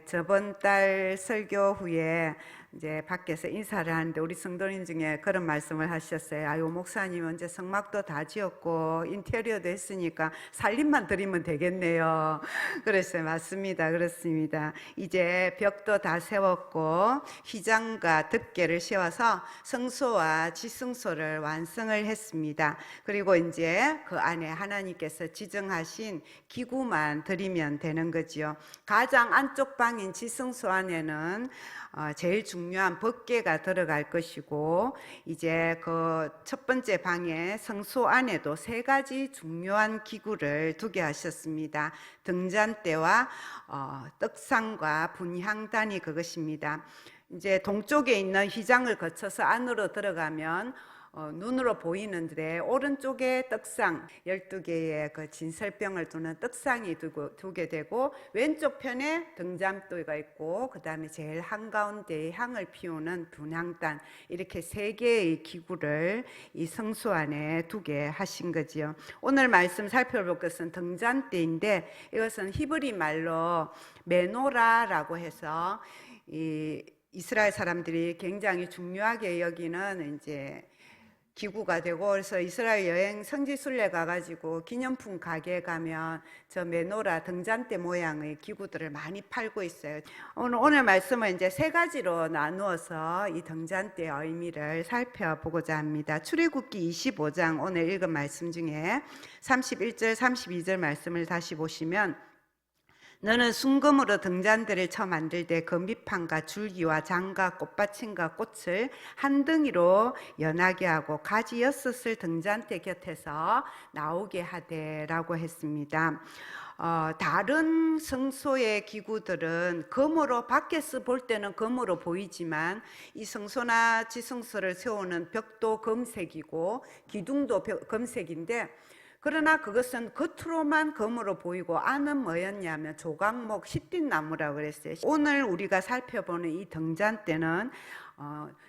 저번 달 설교 후에 이제 밖에서 인사를 하는데 우리 성도님 중에 그런 말씀을 하셨어요. 아유, 목사님 언제 성막도 다 지었고 인테리어도 했으니까 살림만 드리면 되겠네요. 그랬어요. 맞습니다. 그렇습니다. 이제 벽도 다 세웠고 휘장과 덮개를 씌워서 성소와 지성소를 완성을 했습니다. 그리고 이제 그 안에 하나님께서 지정하신 기구만 드리면 되는 거지요. 가장 안쪽 방인 지성소 안에는 제일 중요한 법궤가 들어갈 것이고, 이제 그 첫 번째 방에 성소 안에도 세 가지 중요한 기구를 두게 하셨습니다. 등잔대와 떡상과 분향단이 그것입니다. 이제 동쪽에 있는 휘장을 거쳐서 안으로 들어가면 눈으로 보이는데 오른쪽에 떡상 12개의 그 진설병을 두는 떡상이 두게 되고, 왼쪽 편에 등잔대가 있고, 그 다음에 제일 한가운데에 향을 피우는 분향단, 이렇게 세 개의 기구를 이 성소 안에 두게 하신 거지요. 오늘 말씀 살펴볼 것은 등잔대인데, 이것은 히브리 말로 메노라라고 해서 이스라엘 사람들이 굉장히 중요하게 여기는 이제 기구가 되고, 그래서 이스라엘 여행 성지순례 가가지고 기념품 가게에 가면 저 메노라 등잔대 모양의 기구들을 많이 팔고 있어요. 오늘 말씀은 이제 세 가지로 나누어서 이 등잔대의 의미를 살펴보고자 합니다. 출애굽기 25장 오늘 읽은 말씀 중에 31절 32절 말씀을 다시 보시면, 너는 순금으로 등잔대를 쳐 만들 때 그 밑판과 줄기와 장과 꽃받침과 꽃을 한 덩이로 연하게 하고 가지 6을 등잔대 곁에서 나오게 하되라고 했습니다. 다른 성소의 기구들은 금으로, 밖에서 볼 때는 금으로 보이지만 이 성소나 지성소를 세우는 벽도 금색이고 기둥도 금색인데, 그러나 그것은 겉으로만 금으로 보이고 안은 뭐였냐면 조각목 시띠나무라고 그랬어요. 오늘 우리가 살펴보는 이 등잔대는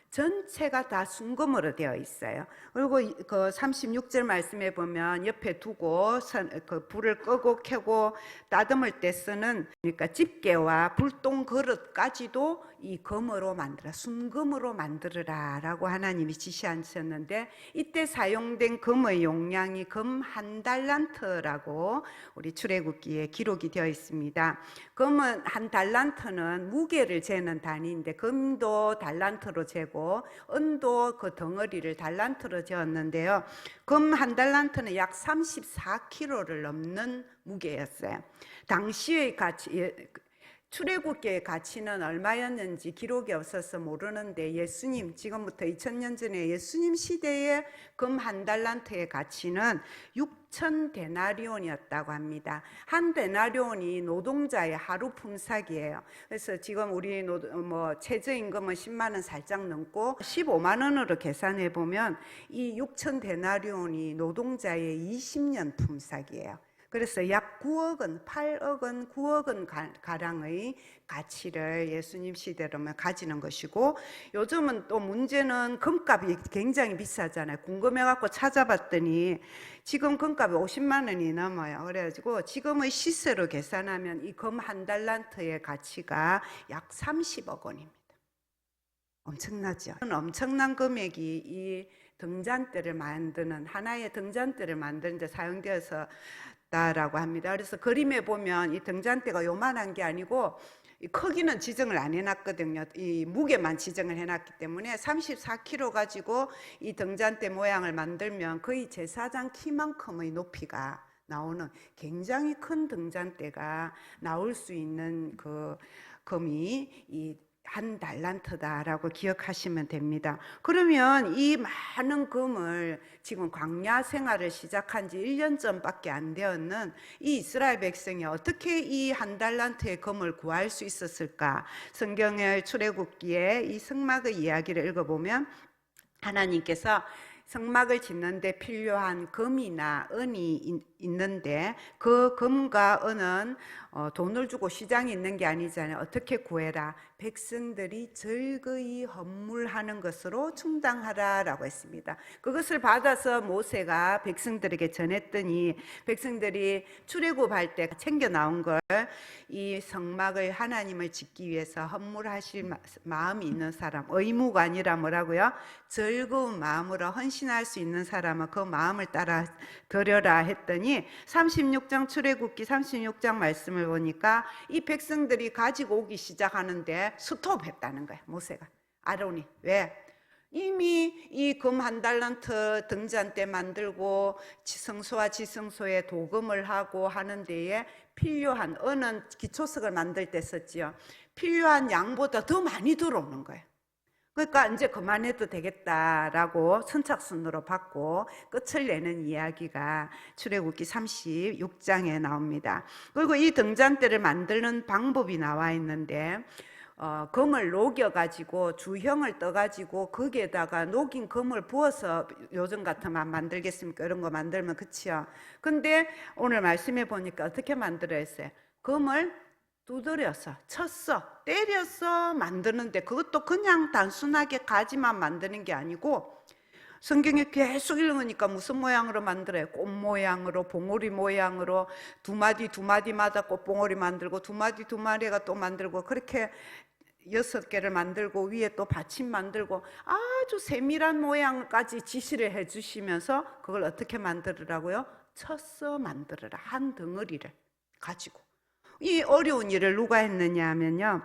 전체가 다 순금으로 되어 있어요. 그리고 그 36절 말씀에 보면 옆에 두고 그 불을 끄고 켜고 따듬을 때 쓰는, 그러니까 집게와 불똥 그릇까지도 이 금으로 만들어, 순금으로 만들어라 라고 하나님이 지시하셨는데, 이때 사용된 금의 용량이 금 1달란트라고 우리 출애굽기에 기록이 되어 있습니다. 금은 1달란트는 무게를 재는 단위인데, 금도 달란트로 재고 은도 그 덩어리를 달란트로 재었는데요, 금 1달란트는 약 34kg를 넘는 무게였어요. 당시의 가치, 출애굽기의 가치는 얼마였는지 기록이 없어서 모르는데, 예수님, 지금부터 2000년 전에 예수님 시대의 금 1달란트의 가치는 6,000데나리온이었다고 합니다. 한 데나리온이 노동자의 하루 품삯이에요. 그래서 지금 우리 최저임금은 10만 원 살짝 넘고 15만 원으로 계산해 보면 이 6,000데나리온이 노동자의 20년 품삯이에요. 그래서 약 9억 원, 8억 원, 9억 원 가량의 가치를 예수님 시대로만 가지는 것이고, 요즘은 또 문제는 금값이 굉장히 비싸잖아요. 궁금해갖고 찾아봤더니 지금 금값이 50만 원이 넘어요. 그래가지고 지금의 시세로 계산하면 이 금 1달란트의 가치가 약 30억 원입니다. 엄청나죠? 엄청난 금액이 이 등잔대를 만드는, 하나의 등잔대를 만드는 데 사용되어서 라고 합니다. 그래서 그림에 보면 이 등잔대가 요만한 게 아니고 이 크기는 지정을 안 해놨거든요. 이 무게만 지정을 해놨기 때문에 34kg 가지고 이 등잔대 모양을 만들면 거의 제사장 키만큼의 높이가 나오는 굉장히 큰 등잔대가 나올 수 있는 그 금이 이 1달란트다라고 기억하시면 됩니다. 그러면 이 많은 금을 지금 광야 생활을 시작한 지 1년 전밖에 안 되었는 이 이스라엘 백성이 어떻게 이 1달란트의 금을 구할 수 있었을까? 성경의 출애굽기에 이 성막의 이야기를 읽어보면 하나님께서 성막을 짓는데 필요한 금이나 은이 있는데 그 금과 은은 돈을 주고 시장에 있는 게 아니잖아요. 어떻게 구해라? 백성들이 즐거이 헌물하는 것으로 충당하라라고 했습니다. 그것을 받아서 모세가 백성들에게 전했더니 백성들이 출애굽할 때 챙겨 나온 걸 이 성막을 하나님을 짓기 위해서 헌물하실 마음이 있는 사람, 의무가 아니라 뭐라고요? 즐거운 마음으로 헌신할 수 있는 사람은 그 마음을 따라 드려라 했더니 36장 출애굽기 36장 말씀을 보니까 이 백성들이 가지고 오기 시작하는데 스톱했다는 거예요. 모세가, 아론이. 왜? 이미 이 금 1달란트 등잔대 만들고 성소와 지성소에 도금을 하고 하는 데에 필요한, 은은 기초석을 만들 때 썼지요. 필요한 양보다 더 많이 들어오는 거예요. 그러니까 이제 그만해도 되겠다라고 선착순으로 받고 끝을 내는 이야기가 출애굽기 36장에 나옵니다. 그리고 이 등잔대를 만드는 방법이 나와 있는데 금을 녹여가지고 주형을 떠가지고 거기에다가 녹인 금을 부어서 요즘 같으면 만들겠습니까? 이런 거 만들면 그치요. 근데 오늘 말씀해 보니까 어떻게 만들어 했어요? 금을 두드려서 쳤어, 때려서 만드는데 그것도 그냥 단순하게 가지만 만드는 게 아니고 성경에 계속 읽으니까 무슨 모양으로 만들어요? 꽃 모양으로, 봉오리 모양으로, 두 마디마다 꽃봉오리 만들고 두 마리가 또 만들고 그렇게 6개를 만들고 위에 또 받침 만들고 아주 세밀한 모양까지 지시를 해주시면서 그걸 어떻게 만들으라고요? 쳤어 만들어라. 한 덩어리를 가지고. 이 어려운 일을 누가 했느냐 하면요,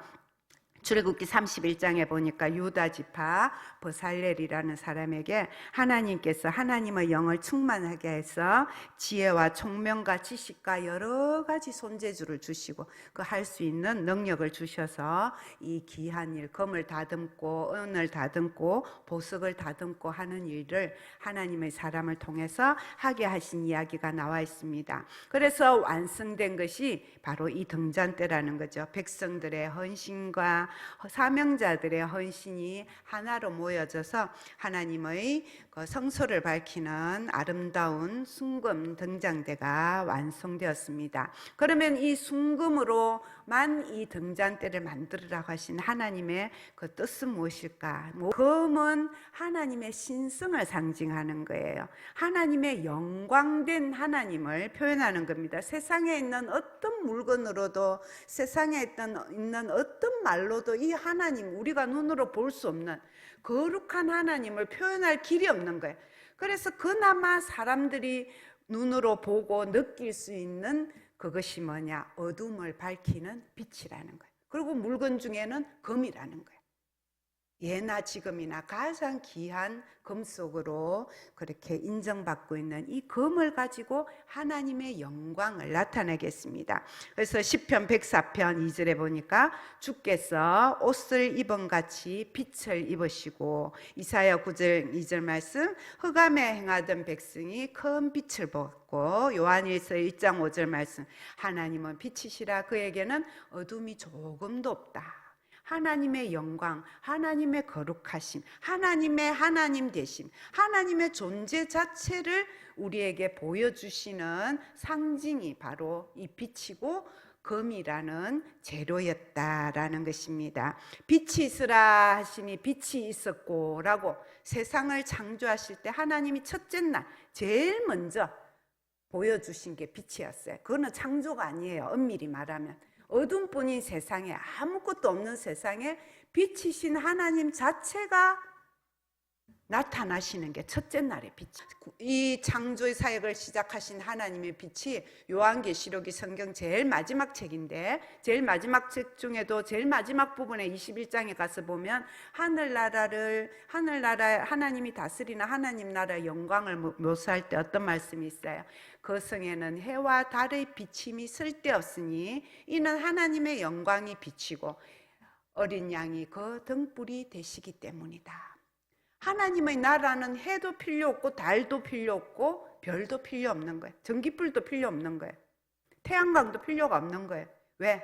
출애굽기 31장에 보니까 유다 지파 버살렐이라는 사람에게 하나님께서 하나님의 영을 충만하게 해서 지혜와 총명과 지식과 여러 가지 손재주를 주시고 그 할 수 있는 능력을 주셔서 이 귀한 일, 금을 다듬고 은을 다듬고 보석을 다듬고 하는 일을 하나님의 사람을 통해서 하게 하신 이야기가 나와 있습니다. 그래서 완성된 것이 바로 이 등잔대라는 거죠. 백성들의 헌신과 사명자들의 헌신이 하나로 모여져서 하나님의 성소를 밝히는 아름다운 순금 등잔대가 완성되었습니다. 그러면 이 순금으로만 이 등잔대를 만들으라고 하신 하나님의 그 뜻은 무엇일까? 금은 하나님의 신성을 상징하는 거예요. 하나님의 영광된 하나님을 표현하는 겁니다. 세상에 있는 어떤 물건으로도, 세상에 있는 어떤 말로도 이 하나님, 우리가 눈으로 볼 수 없는 거룩한 하나님을 표현할 길이 없는 거예요. 그래서 그나마 사람들이 눈으로 보고 느낄 수 있는 그것이 뭐냐? 어둠을 밝히는 빛이라는 거예요. 그리고 물건 중에는 금이라는 거예요. 예나 지금이나 가장 귀한 금속으로 그렇게 인정받고 있는 이 금을 가지고 하나님의 영광을 나타내겠습니다. 그래서 시편 104편 2절에 보니까 주께서 옷을 입은 같이 빛을 입으시고, 이사야 9절 2절 말씀, 흑암에 행하던 백성이 큰 빛을 보았고, 요한일서 1장 5절 말씀, 하나님은 빛이시라 그에게는 어둠이 조금도 없다. 하나님의 영광, 하나님의 거룩하심, 하나님의 하나님 되심, 하나님의 존재 자체를 우리에게 보여주시는 상징이 바로 이 빛이고 금이라는 재료였다라는 것입니다. 빛이 있으라 하시니 빛이 있었고 라고 세상을 창조하실 때 하나님이 첫째 날 제일 먼저 보여주신 게 빛이었어요. 그거는 창조가 아니에요. 엄밀히 말하면. 어둠뿐인 세상에, 아무것도 없는 세상에 빛이신 하나님 자체가 나타나시는 게 첫째 날의 빛. 이 창조의 사역을 시작하신 하나님의 빛이 요한계시록이 성경 제일 마지막 책인데, 제일 마지막 책 중에도 제일 마지막 부분에 21장에 가서 보면 하나님이 다스리는 하나님 나라의 영광을 묘사할 때 어떤 말씀이 있어요? 그 성에는 해와 달의 비침이 쓸데없으니 이는 하나님의 영광이 비치고 어린 양이 그 등불이 되시기 때문이다. 하나님의 나라는 해도 필요 없고 달도 필요 없고 별도 필요 없는 거예요. 전기불도 필요 없는 거예요. 태양광도 필요가 없는 거예요. 왜?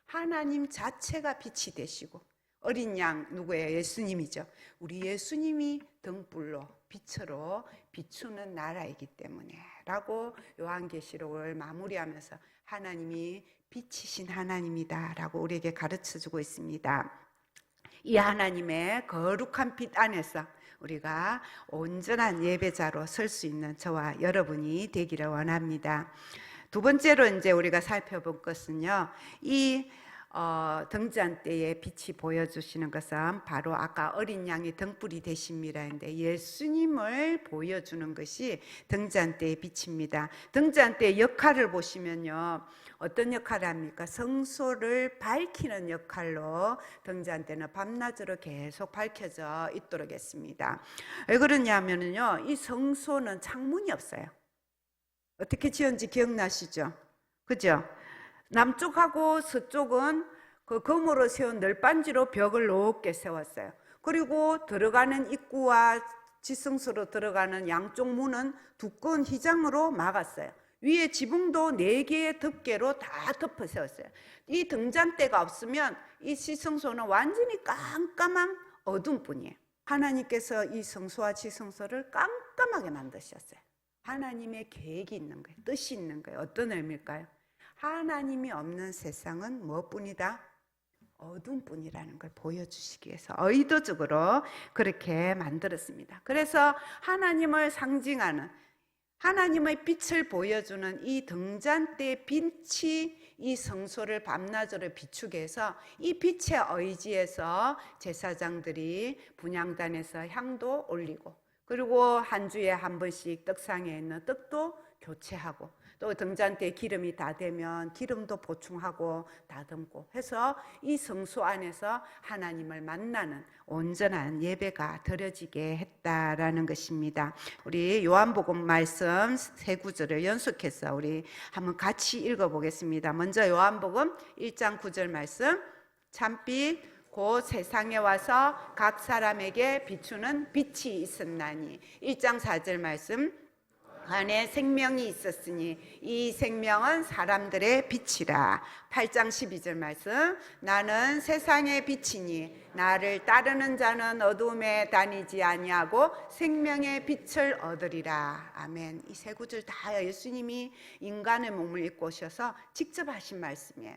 하나님 자체가 빛이 되시고 어린 양 누구예요? 예수님이죠. 우리 예수님이 등불로 빛으로 비추는 나라이기 때문에 라고 요한계시록을 마무리하면서 하나님이 빛이신 하나님이다 라고 우리에게 가르쳐주고 있습니다. 이 하나님의 거룩한 빛 안에서 우리가 온전한 예배자로 설 수 있는 저와 여러분이 되기를 원합니다. 두 번째로 이제 우리가 살펴볼 것은요, 이 등잔 때에 빛이 보여주시는 것은 바로 아까 어린 양이 등불이 되십니다 했는데, 예수님을 보여주는 것이 등잔 때의 빛입니다. 등잔 때의 역할을 보시면요, 어떤 역할을 합니까? 성소를 밝히는 역할로 등잔 때는 밤낮으로 계속 밝혀져 있도록 했습니다. 왜 그러냐면요, 이 성소는 창문이 없어요. 어떻게 지은지 기억나시죠? 그죠? 남쪽하고 서쪽은 그 금으로 세운 널빤지로 벽을 높게 세웠어요. 그리고 들어가는 입구와 지성소로 들어가는 양쪽 문은 두꺼운 휘장으로 막았어요. 위에 지붕도 4개의 덮개로 다 덮어 세웠어요. 이 등잔대가 없으면 이 지성소는 완전히 깜깜한 어둠뿐이에요. 하나님께서 이 성소와 지성소를 깜깜하게 만드셨어요. 하나님의 계획이 있는 거예요. 뜻이 있는 거예요. 어떤 의미일까요? 하나님이 없는 세상은 무엇뿐이다? 어둠뿐이라는 걸 보여주시기 위해서 의도적으로 그렇게 만들었습니다. 그래서 하나님을 상징하는, 하나님의 빛을 보여주는 이 등잔대의 빛이 이 성소를 밤낮으로 비추게 해서 이 빛의 의지에서 제사장들이 분향단에서 향도 올리고, 그리고 한 주에 한 번씩 떡상에 있는 떡도 교체하고, 또 등잔대에 기름이 다 되면 기름도 보충하고 다듬고 해서 이 성소 안에서 하나님을 만나는 온전한 예배가 드려지게 했다라는 것입니다. 우리 요한복음 말씀 세 구절을 연속해서 우리 한번 같이 읽어보겠습니다. 먼저 요한복음 1장 9절 말씀, 참빛 곧 세상에 와서 각 사람에게 비추는 빛이 있었나니. 1장 4절 말씀, 안에 생명이 있었으니 이 생명은 사람들의 빛이라. 8장 12절 말씀, 나는 세상의 빛이니 나를 따르는 자는 어둠에 다니지 아니하고 생명의 빛을 얻으리라. 아멘. 이 세 구절 다 예수님이 인간의 몸을 입고 오셔서 직접 하신 말씀이에요.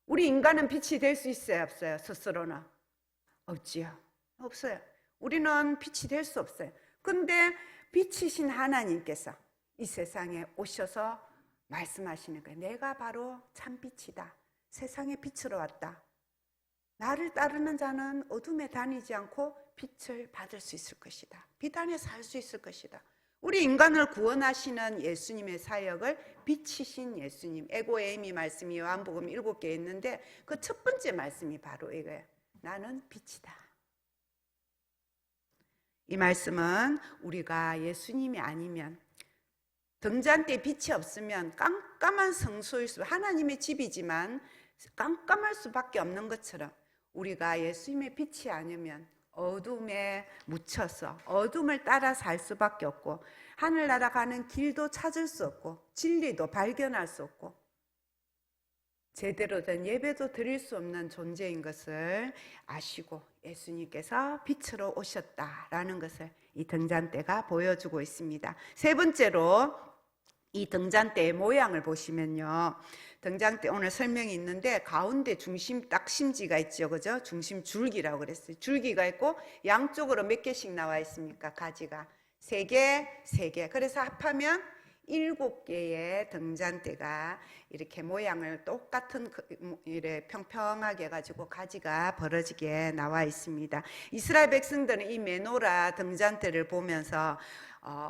우리 인간은 빛이 될 수 있어요, 없어요? 스스로는? 없지요. 없어요. 우리는 빛이 될 수 없어요. 근데 빛이신 하나님께서 이 세상에 오셔서 말씀하시는 거예요. 내가 바로 참빛이다. 세상의 빛으로 왔다. 나를 따르는 자는 어둠에 다니지 않고 빛을 받을 수 있을 것이다. 빛 안에 살 수 있을 것이다. 우리 인간을 구원하시는 예수님의 사역을 빛이신 예수님, 에고에이미 말씀이 요한복음 7개 있는데 그 첫 번째 말씀이 바로 이거예요. 나는 빛이다. 이 말씀은 우리가 예수님이 아니면, 등잔대에 빛이 없으면 깜깜한 성소일 수, 하나님의 집이지만 깜깜할 수밖에 없는 것처럼 우리가 예수님의 빛이 아니면 어둠에 묻혀서 어둠을 따라 살 수밖에 없고, 하늘나라 가는 길도 찾을 수 없고 진리도 발견할 수 없고 제대로 된 예배도 드릴 수 없는 존재인 것을 아시고 예수님께서 빛으로 오셨다라는 것을 이 등잔대가 보여주고 있습니다. 세 번째로 이 등잔대의 모양을 보시면요, 등잔대 오늘 설명이 있는데 가운데 중심 딱 심지가 있죠, 그죠? 중심 줄기라고 그랬어요. 줄기가 있고 양쪽으로 몇 개씩 나와 있습니까? 가지가 3개, 3개. 그래서 합하면 7개의 등잔대가 이렇게 모양을 똑같은 이래 평평하게 해가지고 가지가 벌어지게 나와 있습니다. 이스라엘 백성들은 이 메노라 등잔대를 보면서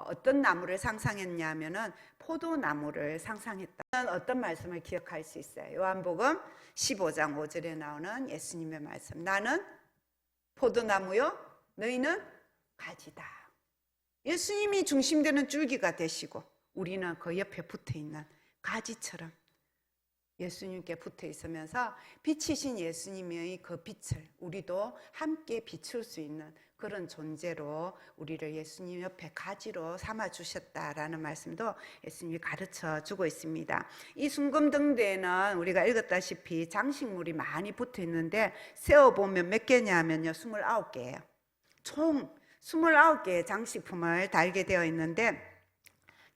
어떤 나무를 상상했냐면은 포도나무를 상상했다. 어떤 말씀을 기억할 수 있어요? 요한복음 15장 5절에 나오는 예수님의 말씀. 나는 포도나무요, 너희는 가지다. 예수님이 중심되는 줄기가 되시고 우리는 그 옆에 붙어있는 가지처럼 예수님께 붙어 있으면서 빛이신 예수님의 그 빛을 우리도 함께 비출 수 있는 그런 존재로 우리를 예수님 옆에 가지로 삼아주셨다라는 말씀도 예수님이 가르쳐 주고 있습니다. 이 순금등대에는 우리가 읽었다시피 장식물이 많이 붙어 있는데 세어보면 몇 개냐면요, 29개예요. 총 29개의 장식품을 달게 되어 있는데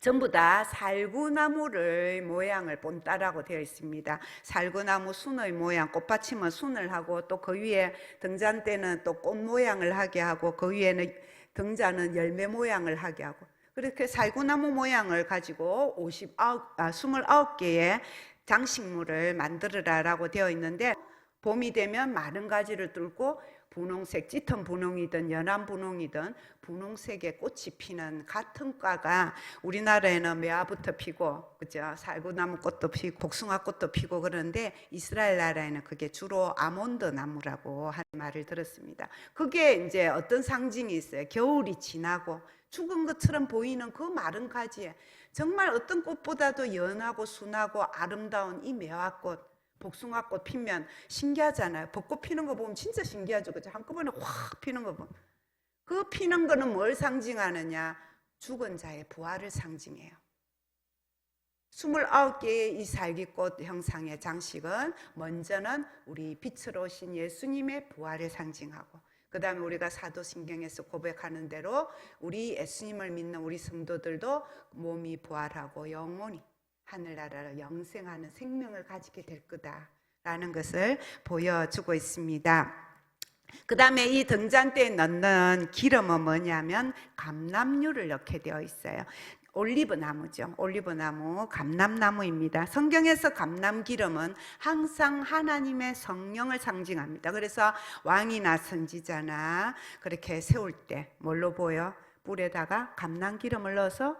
전부 다 살구나무를 모양을 본따라고 되어 있습니다. 살구나무 순의 모양, 꽃받침은 순을 하고 또 그 위에 등잔대는 또 꽃 모양을 하게 하고 그 위에는 등잔은 열매 모양을 하게 하고 그렇게 살구나무 모양을 가지고 29개의 장식물을 만들으라라고 되어 있는데 봄이 되면 마른 가지를 뚫고 분홍색, 짙은 분홍이든 연한 분홍이든 분홍색의 꽃이 피는 같은 과가 우리나라에는 매화부터 피고, 그죠? 살구나무 꽃도 피고, 복숭아 꽃도 피고 그러는데 이스라엘 나라에는 그게 주로 아몬드 나무라고 하는 말을 들었습니다. 그게 이제 어떤 상징이 있어요? 겨울이 지나고 죽은 것처럼 보이는 그 마른 가지에 정말 어떤 꽃보다도 연하고 순하고 아름다운 이 매화꽃, 복숭아꽃 피면 신기하잖아요. 벚꽃 피는 거 보면 진짜 신기하죠. 그죠? 한꺼번에 확 피는 거 보면. 그 피는 거는 뭘 상징하느냐? 죽은 자의 부활을 상징해요. 29개의 이 살기꽃 형상의 장식은 먼저는 우리 빛으로 오신 예수님의 부활을 상징하고 그 다음에 우리가 사도신경에서 고백하는 대로 우리 예수님을 믿는 우리 성도들도 몸이 부활하고 영혼이 하늘나라로 영생하는 생명을 가지게 될 거다라는 것을 보여주고 있습니다. 그 다음에 이 등잔대에 넣는 기름은 뭐냐면 감람유를 넣게 되어 있어요. 올리브나무죠. 올리브나무, 감람나무입니다. 성경에서 감람기름은 항상 하나님의 성령을 상징합니다. 그래서 왕이나 선지자나 그렇게 세울 때 뭘로 보여? 뿔에다가 감람기름을 넣어서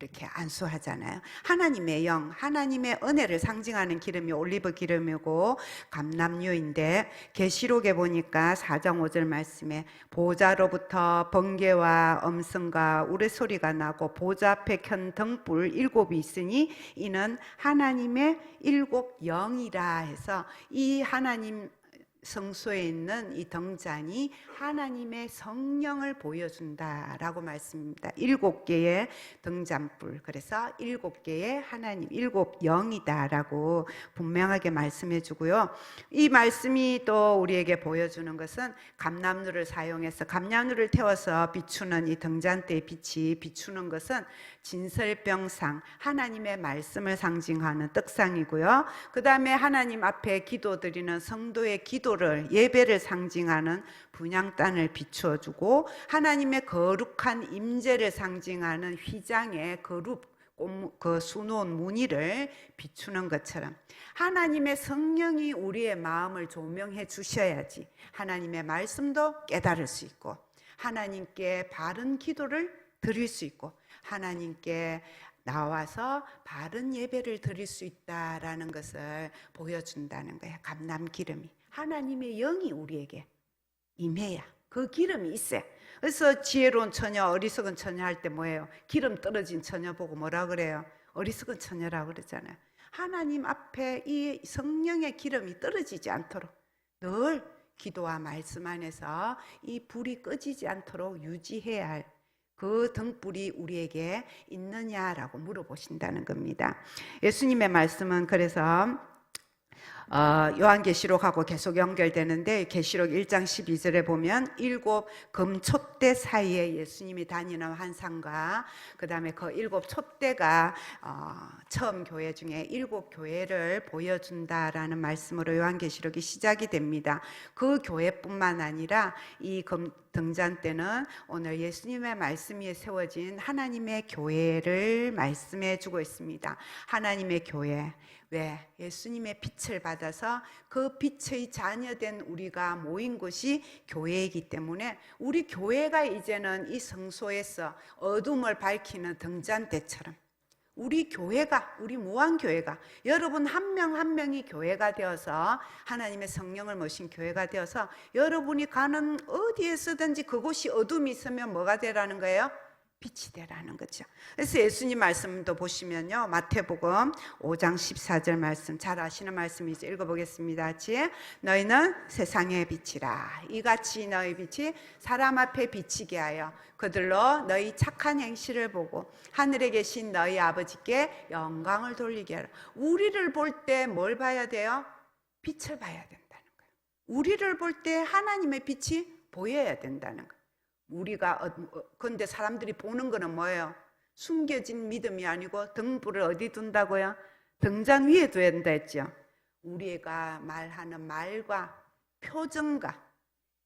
이렇게 안수하잖아요. 하나님의 영, 하나님의 은혜를 상징하는 기름이 올리브 기름이고 감람유인데 계시록에 보니까 4장 5절 말씀에 보좌로부터 번개와 음성과 우레소리가 나고 보좌 앞에 켠 등불 7이 있으니 이는 하나님의 7 영이라 해서 이 하나님 성소에 있는 이 등잔이 하나님의 성령을 보여준다라고 말씀입니다. 7개의 등잔불, 그래서 7개의 하나님, 7 영이다라고 분명하게 말씀해 주고요. 이 말씀이 또 우리에게 보여주는 것은 감람유를 사용해서 감람유를 태워서 비추는 이 등잔대의 빛이 비추는 것은 진설병상, 하나님의 말씀을 상징하는 떡상이고요. 그 다음에 하나님 앞에 기도드리는 성도의 기도를, 예배를 상징하는 분향단을 비추어주고 하나님의 거룩한 임재를 상징하는 휘장의 거룩, 그 수놓은 무늬를 비추는 것처럼 하나님의 성령이 우리의 마음을 조명해 주셔야지 하나님의 말씀도 깨달을 수 있고 하나님께 바른 기도를 드릴 수 있고 하나님께 나와서 바른 예배를 드릴 수 있다라는 것을 보여준다는 거예요. 감람기름이 하나님의 영이 우리에게 임해야 그 기름이 있어요. 그래서 지혜로운 처녀, 어리석은 처녀 할 때 뭐예요? 기름 떨어진 처녀 보고 뭐라 그래요? 어리석은 처녀라고 그러잖아요. 하나님 앞에 이 성령의 기름이 떨어지지 않도록 늘 기도와 말씀 안에서 이 불이 꺼지지 않도록 유지해야 할 그 등불이 우리에게 있느냐라고 물어보신다는 겁니다. 예수님의 말씀은 그래서 요한계시록하고 계속 연결되는데 계시록 1장 12절에 보면 7 금촛대 사이에 예수님이 다니는 환상과 그 다음에 그 7 촛대가 처음 교회 중에 7 교회를 보여준다라는 말씀으로 요한계시록이 시작이 됩니다. 그 교회뿐만 아니라 이 등잔대는 오늘 예수님의 말씀 위에 세워진 하나님의 교회를 말씀해 주고 있습니다. 하나님의 교회, 왜? 예수님의 빛을 받아서 그 빛의 자녀된 우리가 모인 곳이 교회이기 때문에 우리 교회가 이제는 이 성소에서 어둠을 밝히는 등잔대처럼 우리 교회가, 우리 무한교회가 여러분 한 명 한 명이 교회가 되어서 하나님의 성령을 모신 교회가 되어서 여러분이 가는 어디에 서든지 그곳이 어둠이 있으면 뭐가 되라는 거예요? 빛이 되라는 거죠. 그래서 예수님 말씀도 보시면요, 마태복음 5장 14절 말씀, 잘 아시는 말씀이죠. 읽어보겠습니다. 같이. 너희는 세상의 빛이라. 이같이 너희 빛이 사람 앞에 비치게 하여 그들로 너희 착한 행실을 보고 하늘에 계신 너희 아버지께 영광을 돌리게 하라. 우리를 볼 때 뭘 봐야 돼요? 빛을 봐야 된다는 거예요. 우리를 볼 때 하나님의 빛이 보여야 된다는 거예요. 우리가 근데 사람들이 보는 거는 뭐예요? 숨겨진 믿음이 아니고 등불을 어디 둔다고요? 등잔 위에 둬야 된다 했죠. 우리가 말하는 말과 표정과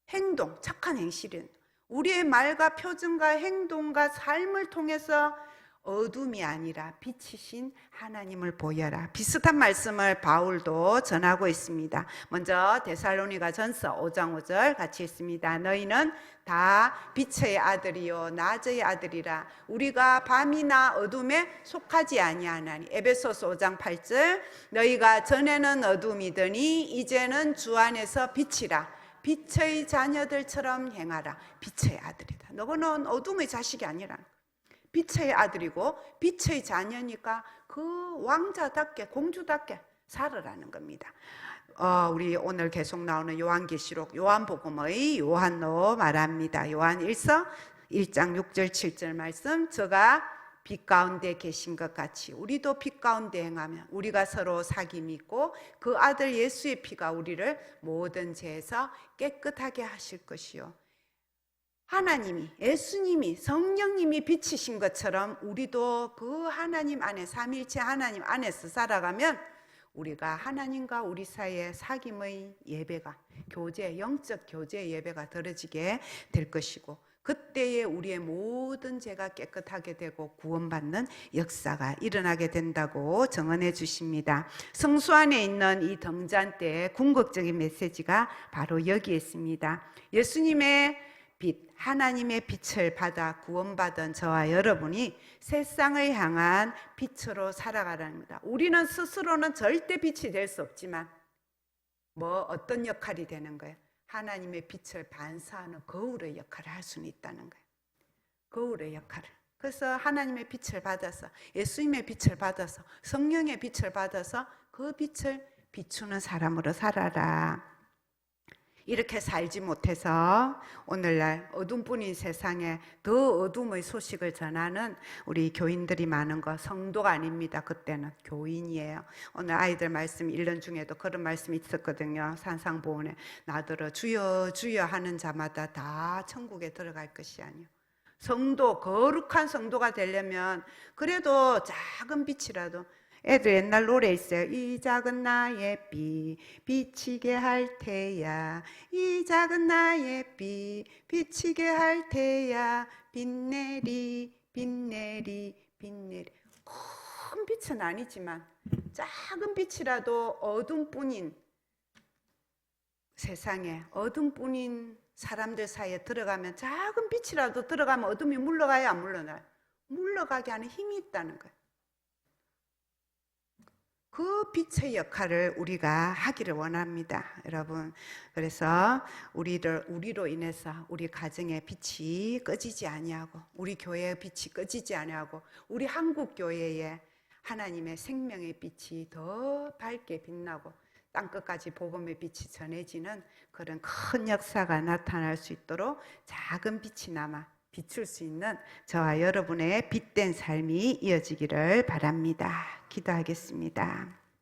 행동, 착한 행실은 우리의 말과 표정과 행동과 삶을 통해서 어둠이 아니라 빛이신 하나님을 보여라. 비슷한 말씀을 바울도 전하고 있습니다. 먼저 데살로니가 전서 5장 5절 같이 읽습니다. 너희는 다 빛의 아들이요 낮의 아들이라. 우리가 밤이나 어둠에 속하지 아니하나니. 에베소서 5장 8절 너희가 전에는 어둠이더니 이제는 주 안에서 빛이라. 빛의 자녀들처럼 행하라. 빛의 아들이다. 너는 어둠의 자식이 아니라 빛의 아들이고 빛의 자녀니까 그 왕자답게 공주답게 살으라는 겁니다. 우리 오늘 계속 나오는 요한계시록 요한복음의 요한로 말합니다. 요한 1서 1장 6절 7절 말씀, 저가 빛 가운데 계신 것 같이 우리도 빛 가운데 행하면 우리가 서로 사귐이 있고 그 아들 예수의 피가 우리를 모든 죄에서 깨끗하게 하실 것이요. 하나님이, 예수님이, 성령님이 빛이신 것처럼 우리도 그 하나님 안에, 삼위일체 하나님 안에서 살아가면 우리가 하나님과 우리 사이의 사귐의 예배가, 교제, 영적 교제 예배가 드러지게 될 것이고, 그때에 우리의 모든 죄가 깨끗하게 되고 구원받는 역사가 일어나게 된다고 정언해 주십니다. 성수 안에 있는 이 등잔대의 궁극적인 메시지가 바로 여기에 있습니다. 예수님의 빛, 하나님의 빛을 받아 구원받은 저와 여러분이 세상을 향한 빛으로 살아가라는 겁니다. 우리는 스스로는 절대 빛이 될 수 없지만 어떤 역할이 되는 거예요? 하나님의 빛을 반사하는 거울의 역할을 할 수는 있다는 거예요. 거울의 역할을. 그래서 하나님의 빛을 받아서, 예수님의 빛을 받아서, 성령의 빛을 받아서 그 빛을 비추는 사람으로 살아라. 이렇게 살지 못해서 오늘날 어둠뿐인 세상에 더 어둠의 소식을 전하는 우리 교인들이 많은 거 성도가 아닙니다. 그때는 교인이에요. 오늘 아이들 말씀 1년 중에도 그런 말씀이 있었거든요. 산상보훈에 나더러 주여 주여 하는 자마다 다 천국에 들어갈 것이 아니요. 성도, 거룩한 성도가 되려면 그래도 작은 빛이라도, 애들 옛날 노래 있어요. 이 작은 나의 빛 비치게 할 테야. 이 작은 나의 빛 비치게 할 테야. 빛내리 빛내리 빛내리. 큰 빛은 아니지만 작은 빛이라도 어둠뿐인 세상에, 어둠뿐인 사람들 사이에 들어가면, 작은 빛이라도 들어가면 어둠이 물러가요, 안 물러나요? 물러가게 하는 힘이 있다는 거예요. 그 빛의 역할을 우리가 하기를 원합니다, 여러분. 그래서 우리로 인해서 우리 가정의 빛이 꺼지지 아니하고, 우리 교회의 빛이 꺼지지 아니하고, 우리 한국 교회에 하나님의 생명의 빛이 더 밝게 빛나고 땅끝까지 복음의 빛이 전해지는 그런 큰 역사가 나타날 수 있도록 작은 빛이 남아 비출 수 있는 저와 여러분의 빛된 삶이 이어지기를 바랍니다. 기도하겠습니다.